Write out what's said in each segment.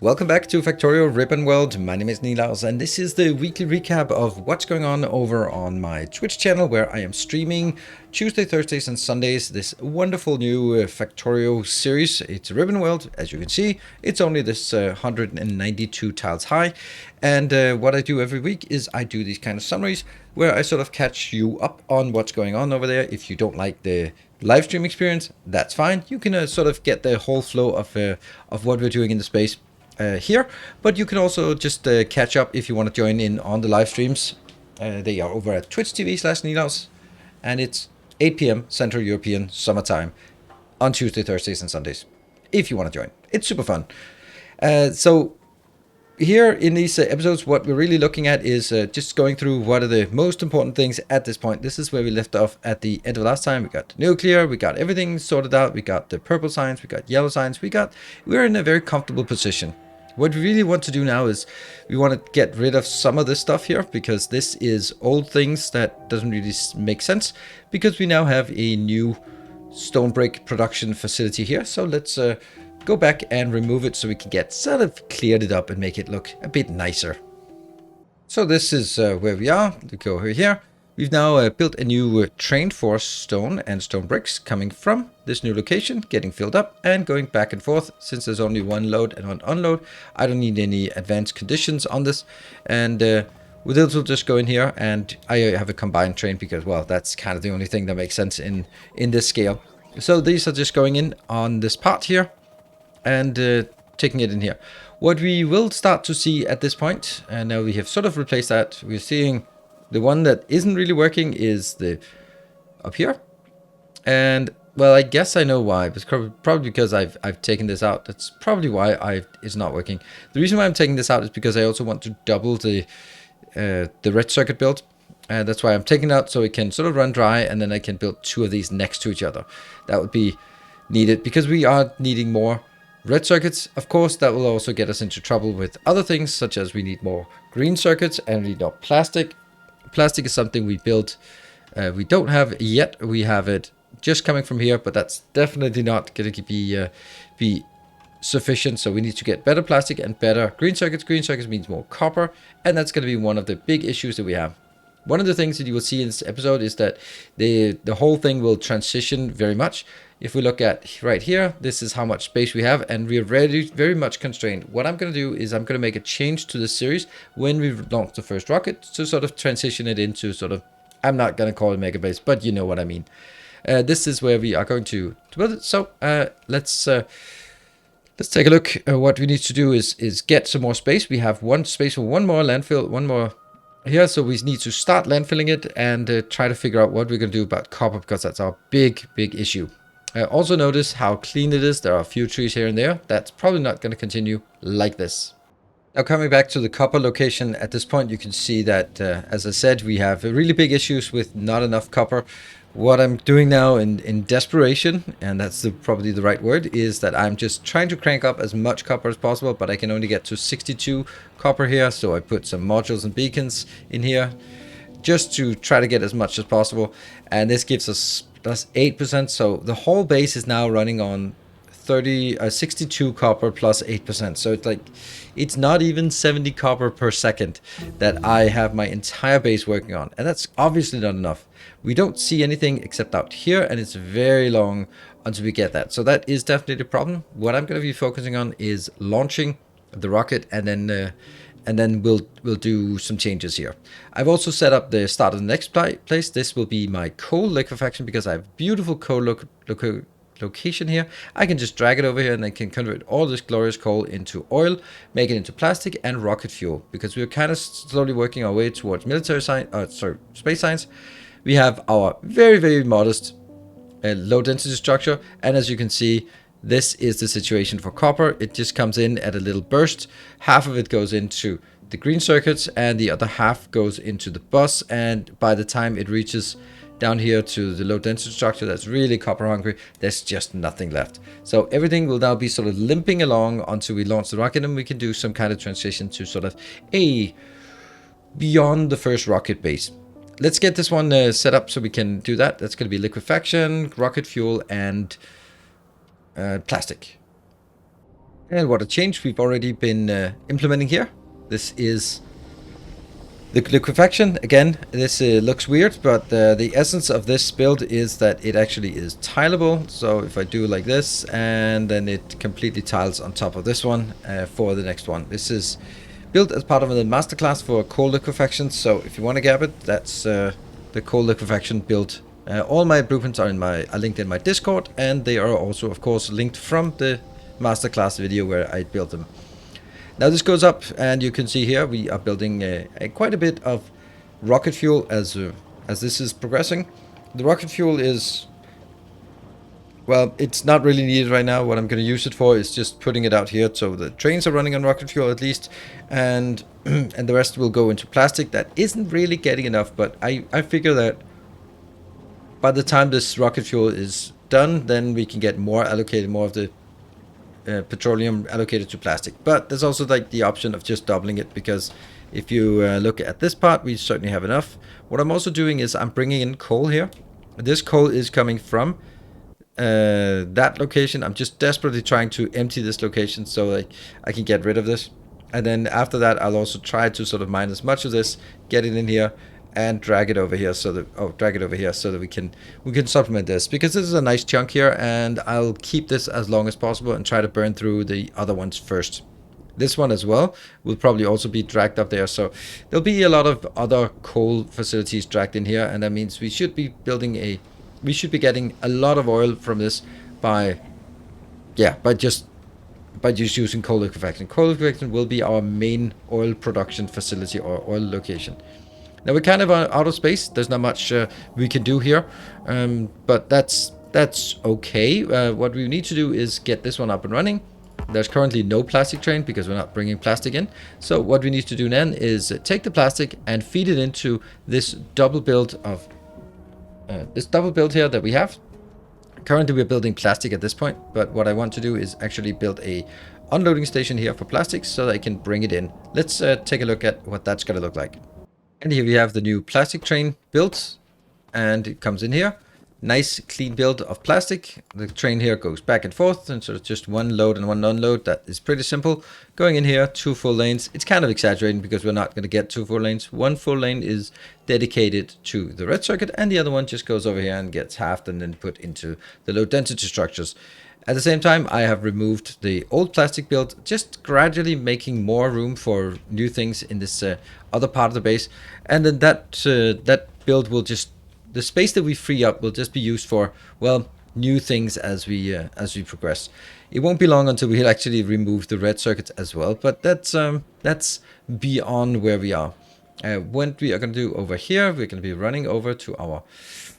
Welcome back to Factorio Ribbon World. My name is Nilaus and this is the weekly recap of what's going on over on my Twitch channel, where I am streaming Tuesday, Thursdays and Sundays this wonderful new Factorio series. It's Ribbon World. As you can see, it's only this 192 tiles high, and what I do every week is I do these kind of summaries where I sort of catch you up on what's going on over there. If you don't like the live stream experience, that's fine. You can sort of get the whole flow of what we're doing in the space here, but you can also just catch up if you want to join in on the live streams. They are over at Twitch TV/Nilaus, and it's 8 p.m. Central European summertime on Tuesday, Thursdays, and Sundays. If you want to join, it's super fun. So here in these episodes, what we're really looking at is just going through what are the most important things at this point. This is where we left off at the end of last time. We got nuclear, we got everything sorted out, we got the purple signs, we got yellow signs, we're in a very comfortable position. What we really want to do now is we want to get rid of some of this stuff here, because this is old things that doesn't really make sense, because we now have a new stone brick production facility here. So let's go back and remove it so we can get sort of cleared it up and make it look a bit nicer. So this is where we are. We go over here. We've now built a new train for stone and stone bricks coming from this new location, getting filled up and going back and forth. Since there's only one load and one unload, I don't need any advanced conditions on this. And with this, we'll just go in here, and I have a combined train because, well, that's kind of the only thing that makes sense in this scale. So these are just going in on this part here and taking it in here. What we will start to see at this point, and now we have sort of replaced that, we're seeing the one that isn't really working is the up here. And well, I guess I know why. It's probably because I've taken this out. That's probably why it's not working. The reason why I'm taking this out is because I also want to double the red circuit build. And that's why I'm taking it out, so it can sort of run dry, and then I can build two of these next to each other. That would be needed because we are needing more red circuits. Of course, that will also get us into trouble with other things, such as we need more green circuits and we need more plastic. Plastic is something we built. We don't have yet. We have it just coming from here, but that's definitely not going to be sufficient. So we need to get better plastic and better green circuits. Green circuits means more copper, and that's going to be one of the big issues that we have. One of the things that you will see in this episode is that the whole thing will transition very much. If we look at right here, this is how much space we have, and we're very much constrained. What I'm going to do is I'm going to make a change to this series when we launch the first rocket to sort of transition it into sort of, I'm not going to call it mega base, but you know what I mean. This is where we are going to build it. So let's take a look. What we need to do is get some more space. We have one space for one more landfill, one more here, so we need to start landfilling it and try to figure out what we're going to do about copper, because that's our big issue. Also notice how clean it is. There are a few trees here and there. That's probably not going to continue like this. Now, coming back to the copper location, at this point you can see that as I said, we have really big issues with not enough copper. What I'm doing now in desperation, and that's probably the right word, is that I'm just trying to crank up as much copper as possible, but I can only get to 62 copper here, so I put some modules and beacons in here just to try to get as much as possible, and this gives us plus 8%, so the whole base is now running on 62 copper plus 8%. So it's not even 70 copper per second that I have my entire base working on, and that's obviously not enough. We don't see anything except out here, and it's very long until we get that. So that is definitely a problem. What I'm going to be focusing on is launching the rocket, and then we'll do some changes here. I've also set up the start of the next place. This will be my coal liquefaction, because I have beautiful coal location here. I can just drag it over here, and I can convert all this glorious coal into oil, make it into plastic and rocket fuel, because we're kind of slowly working our way towards space science. We have our very modest low density structure, and as you can see, this is the situation for copper. It just comes in at a little burst. Half of it goes into the green circuits and the other half goes into the bus, and by the time it reaches down here to the low density structure that's really copper hungry, there's just nothing left. So everything will now be sort of limping along until we launch the rocket, and we can do some kind of transition to sort of a beyond the first rocket base. Let's get this one set up so we can do that. That's going to be liquefaction, rocket fuel, and plastic. And what a change we've already been implementing here. This is the liquefaction. Again, this looks weird, but the essence of this build is that it actually is tileable. So if I do like this, and then it completely tiles on top of this one for the next one. This is built as part of the masterclass for cold liquefaction. So if you want to grab it, that's the cold liquefaction build. All my blueprints are linked in my Discord, and they are also, of course, linked from the masterclass video where I built them. Now this goes up, and you can see here we are building quite a bit of rocket fuel as this is progressing. The rocket fuel is, well, it's not really needed right now. What I'm going to use it for is just putting it out here, so the trains are running on rocket fuel at least, and and the rest will go into plastic. That isn't really getting enough, but I figure that by the time this rocket fuel is done, then we can get more allocated, more of the petroleum allocated to plastic. But there's also like the option of just doubling it, because if you look at this part, we certainly have enough. What I'm also doing is I'm bringing in coal here. This coal is coming from that location. I'm just desperately trying to empty this location so I can get rid of this, and then after that I'll also try to sort of mine as much of this, get it in here, and drag it over here so that we can supplement this, because this is a nice chunk here, and I'll keep this as long as possible and try to burn through the other ones first. This one as well will probably also be dragged up there, so there'll be a lot of other coal facilities dragged in here, and that means we should be getting a lot of oil from this by just using coal liquefaction. Coal liquefaction will be our main oil production facility or oil location. Now we're kind of out of space. There's not much we can do here, but that's okay. What we need to do is get this one up and running. There's currently no plastic train because we're not bringing plastic in. So what we need to do then is take the plastic and feed it into this double build here that we have. Currently we're building plastic at this point, but what I want to do is actually build a unloading station here for plastics so that I can bring it in. Let's take a look at what that's going to look like. And here we have the new plastic train built, and it comes in here. Nice clean build of plastic. The train here goes back and forth, and so it's just one load and one unload. That is pretty simple. Going in here, 2 full lanes. It's kind of exaggerating because we're not going to get 2 full lanes. 1 full lane is dedicated to the red circuit, and the other one just goes over here and gets halved and then put into the low density structures. At the same time, I have removed the old plastic build, just gradually making more room for new things in this other part of the base. And then that build will just, the space that we free up will just be used for, well, new things as we progress. It won't be long until we'll actually remove the red circuits as well, but that's beyond where we are. What we are going to do over here, we're going to be running over to our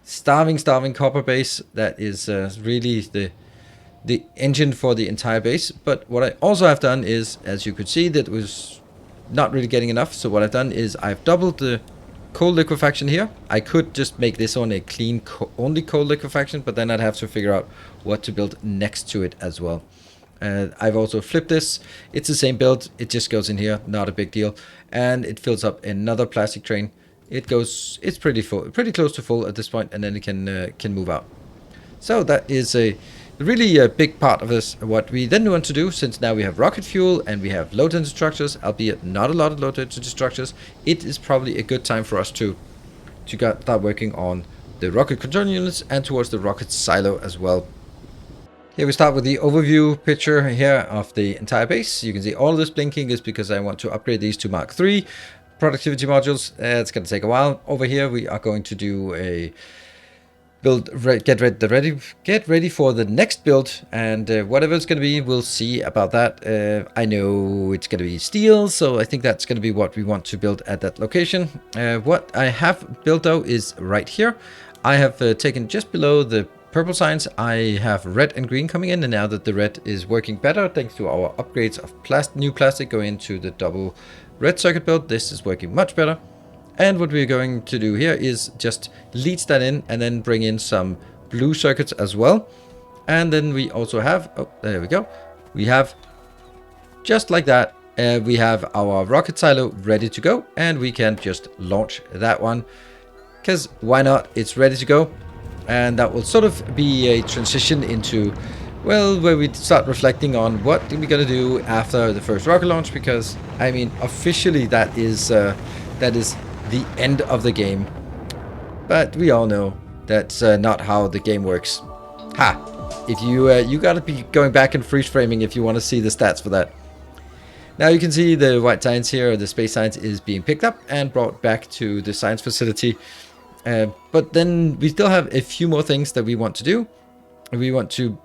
starving copper base. That is really the engine for the entire base. But what I also have done is, as you could see, that was not really getting enough. So what I've done is I've doubled the coal liquefaction here. I could just make this one a clean only coal liquefaction, but then I'd have to figure out what to build next to it as well. I've also flipped this. It's the same build. It just goes in here, not a big deal, and it fills up another plastic train. It's pretty full, pretty close to full at this point, and then it can move out. So that is really a big part of this. What we then want to do, since now we have rocket fuel and we have low density structures, albeit not a lot of low density structures, it is probably a good time for us to start working on the rocket control units and towards the rocket silo as well. Here we start with the overview picture here of the entire base. You can see all of this blinking is because I want to upgrade these to Mark III productivity modules. It's going to take a while. Over here we are going to do a get ready for the next build, and whatever it's going to be, we'll see about that. I know it's going to be steel, so I think that's going to be what we want to build at that location. What I have built though is right here. I have taken just below the purple signs, I have red and green coming in, and now that the red is working better thanks to our upgrades of new plastic going into the double red circuit build, this is working much better. And what we're going to do here is just leech that in and then bring in some blue circuits as well. And then we also have, oh, there we go. We have, just like that, we have our rocket silo ready to go. And we can just launch that one, because why not? It's ready to go. And that will sort of be a transition into Well, where we start reflecting on what are we gonna do after the first rocket launch, because I mean, officially that is the end of the game. But we all know that's not how the game works. Ha! If you gotta be going back and freeze framing if you want to see the stats for that. Now you can see the white science here, the space science is being picked up and brought back to the science facility. But then we still have a few more things that we want to do. We want to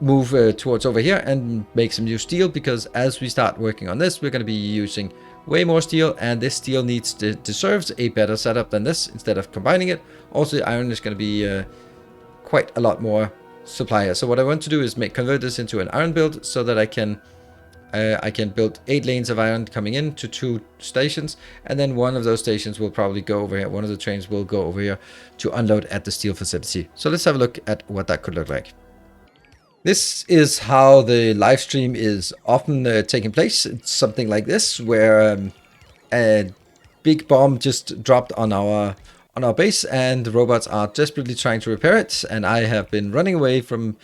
move towards over here and make some new steel, because as we start working on this, we're going to be using way more steel, and this steel deserves a better setup than this instead of combining it. Also, the iron is going to be quite a lot more supply here. So what I want to do is convert this into an iron build so that I can build 8 lanes of iron coming in to 2 stations, and then one of those stations will probably go over here. One of the trains will go over here to unload at the steel facility. So let's have a look at what that could look like. This is how the live stream is often taking place. It's something like this, where a big bomb just dropped on our base, and the robots are desperately trying to repair it. And I have been running away from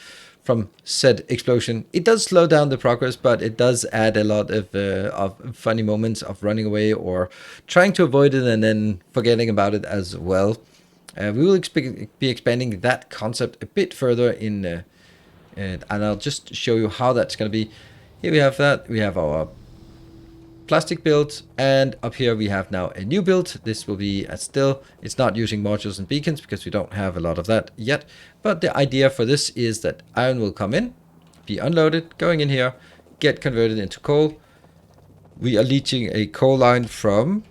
said explosion. It does slow down the progress, but it does add a lot of funny moments of running away or trying to avoid it and then forgetting about it as well. We will be expanding that concept a bit further in. And I'll just show you how that's going to be. Here we have that. We have our plastic build, and up here we have now a new build. This will be still, it's not using modules and beacons because we don't have a lot of that yet. But the idea for this is that iron will come in, be unloaded, going in here, get converted into coal. We are leeching a coal line from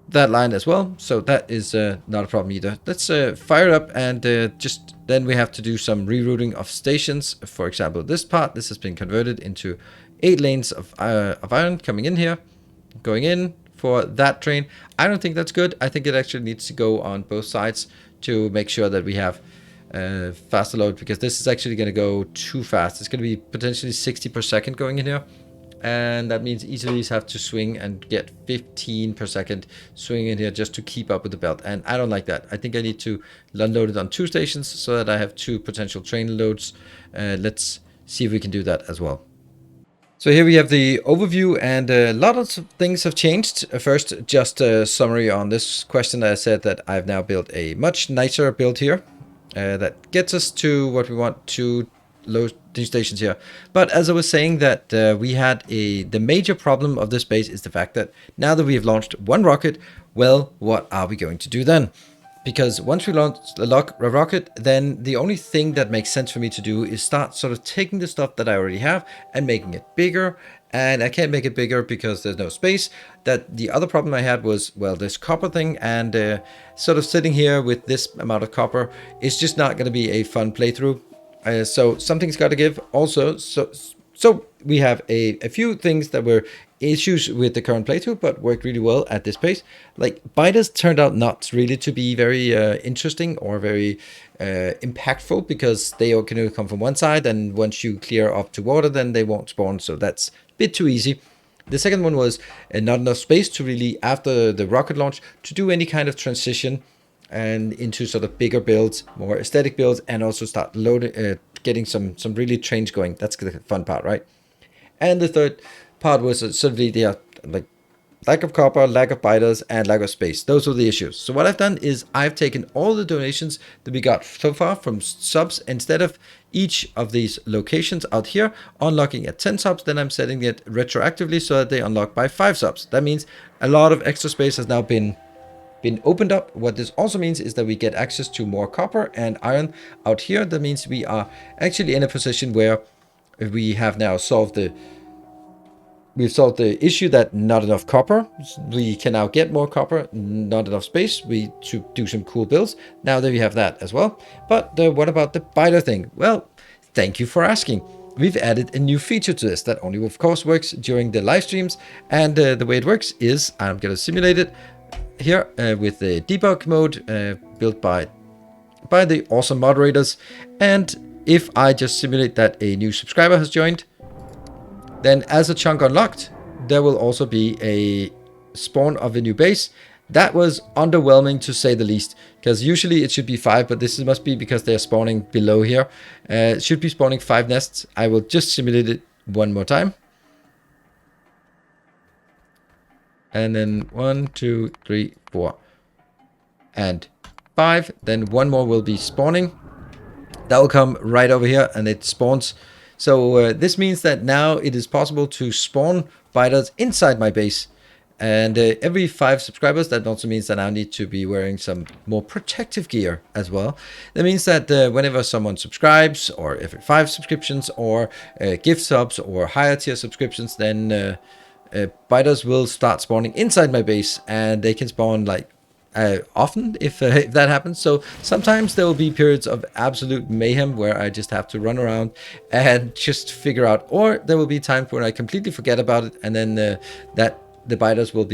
that line as well, so that is not a problem either. Let's fire it up, and just then we have to do some rerouting of stations. For example, this has been converted into 8 lanes of iron coming in here, going in for that train. I don't think that's good. I think it actually needs to go on both sides to make sure that we have faster load, because this is actually going to go too fast. It's going to be potentially 60 per second going in here. And that means each of these have to swing and get 15 per second swinging in here just to keep up with the belt. And I don't like that. I think I need to unload it on 2 stations so that I have 2 potential train loads. Let's see if we can do that as well. So here we have the overview, and a lot of things have changed. First, just a summary on this question. I said that I've now built a much nicer build here that gets us to what we want to load these stations here. But as I was saying, that we had the major problem of this base is the fact that now that we have launched 1 rocket, well, what are we going to do then? Because once we launch a rocket, then the only thing that makes sense for me to do is start sort of taking the stuff that I already have and making it bigger. And I can't make it bigger because there's no space. That the other problem I had was, well, this copper thing, and sort of sitting here with this amount of copper is just not going to be a fun playthrough. So something's got to give also. So we have a few things that were issues with the current playthrough, but worked really well at this pace. Like, biters turned out not really to be very interesting or very impactful, because they can only come from one side, and once you clear up to water, then they won't spawn. So that's a bit too easy. The second one was not enough space to really, after the rocket launch, to do any kind of transition and into sort of bigger builds, more aesthetic builds, and also start loading, getting some really trains going. That's the fun part, right? And the third part was sort of the like lack of copper, lack of biters, and lack of space. Those were the issues. So what I've done is I've taken all the donations that we got so far from subs. Instead of each of these locations out here unlocking at 10 subs, then I'm setting it retroactively so that they unlock by 5 subs. That means a lot of extra space has now been opened up. What this also means is that we get access to more copper and iron out here. That means we are actually in a position where we have now solved the issue that not enough copper. We can now get more copper, not enough space. To do some cool builds. Now that we have that as well. But what about the biter thing? Well, thank you for asking. We've added a new feature to this that only, of course, works during the live streams. And the way it works is I'm going to simulate it here with the debug mode built by the awesome moderators. And if I just simulate that a new subscriber has joined, then as a chunk unlocked, there will also be a spawn of a new base. That was underwhelming to say the least, because usually it should be 5, but this must be because they're spawning below here. It should be spawning 5 nests. I will just simulate it one more time. And then 1, 2, 3, 4, and 5. Then one more will be spawning. That will come right over here, and it spawns. So this means that now it is possible to spawn biters inside my base. And every 5 subscribers, that also means that I need to be wearing some more protective gear as well. That means that whenever someone subscribes, or every 5 subscriptions, or gift subs, or higher tier subscriptions, then biters will start spawning inside my base, and they can spawn like often if that happens. So sometimes there will be periods of absolute mayhem where I just have to run around and just figure out, or there will be times where I completely forget about it, and then that the biters will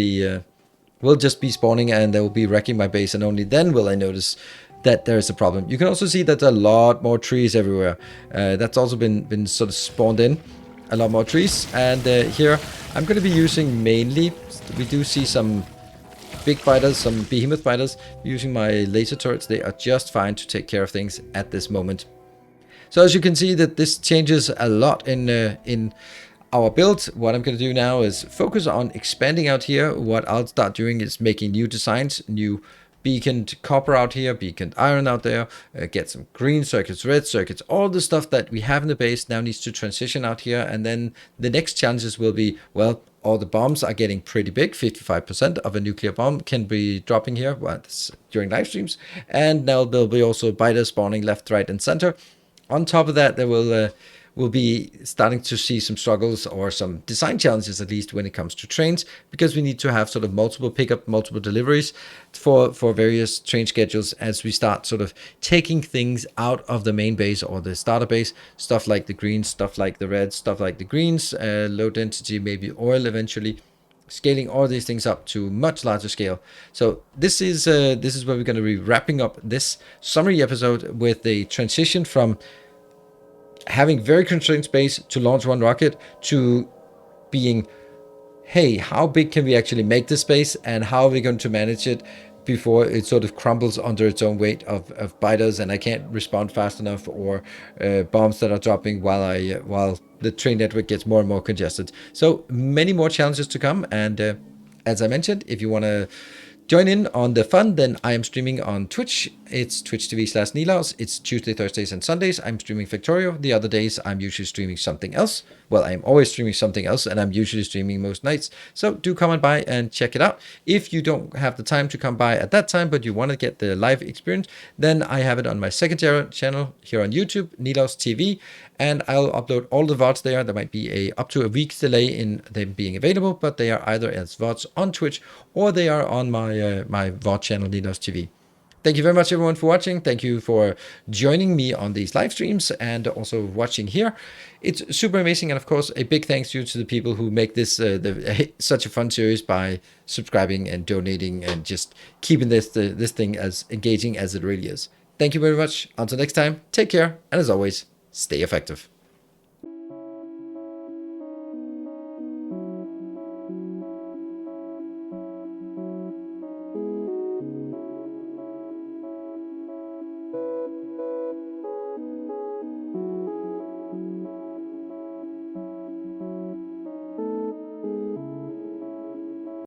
just be spawning, and they will be wrecking my base, and only then will I notice that there is a problem. You can also see that there are a lot more trees everywhere. That's also been sort of spawned in, a lot more trees. And here I'm going to be using mainly, we do see some big biters, some behemoth biters, using my laser turrets. They are just fine to take care of things at this moment. So as you can see, that this changes a lot in our build. What I'm going to do now is focus on expanding out here. What I'll start doing is making new designs, new beaconed copper out here, beaconed iron out there, get some green circuits, red circuits. All the stuff that we have in the base now needs to transition out here. And then the next challenges will be, well, all the bombs are getting pretty big. 55% of a nuclear bomb can be dropping here during live streams. And now there'll be also biters spawning left, right, and center. On top of that, there will be starting to see some struggles, or some design challenges at least, when it comes to trains, because we need to have sort of multiple pickup, multiple deliveries for various train schedules as we start sort of taking things out of the main base or the starter base. Stuff like the greens, stuff like the reds, stuff like the greens, low density, maybe oil eventually. Scaling all these things up to much larger scale. So this is where we're going to be wrapping up this summary episode with a transition from having very constrained space to launch one rocket, to being, hey, how big can we actually make this space, and how are we going to manage it before it sort of crumbles under its own weight of biters, and I can't respond fast enough, or bombs that are dropping while the train network gets more and more congested. So many more challenges to come, and as I mentioned, if you want to join in on the fun, then I am streaming on Twitch. It's twitch.tv/Nilaus. It's Tuesday, Thursdays, and Sundays. I'm streaming Factorio. The other days, I'm usually streaming something else. Well, I'm always streaming something else, and I'm usually streaming most nights. So do come on by and check it out. If you don't have the time to come by at that time, but you want to get the live experience, then I have it on my secondary channel here on YouTube, Nilaus TV, and I'll upload all the VODs there. There might be up to a week's delay in them being available, but they are either as VODs on Twitch, or they are on my my VOD channel, Nilaus TV. Thank you very much, everyone, for watching. Thank you for joining me on these live streams, and also watching here. It's super amazing, and of course, a big thanks to the people who make this such a fun series by subscribing and donating, and just keeping this thing as engaging as it really is. Thank you very much. Until next time, take care, and as always, stay effective.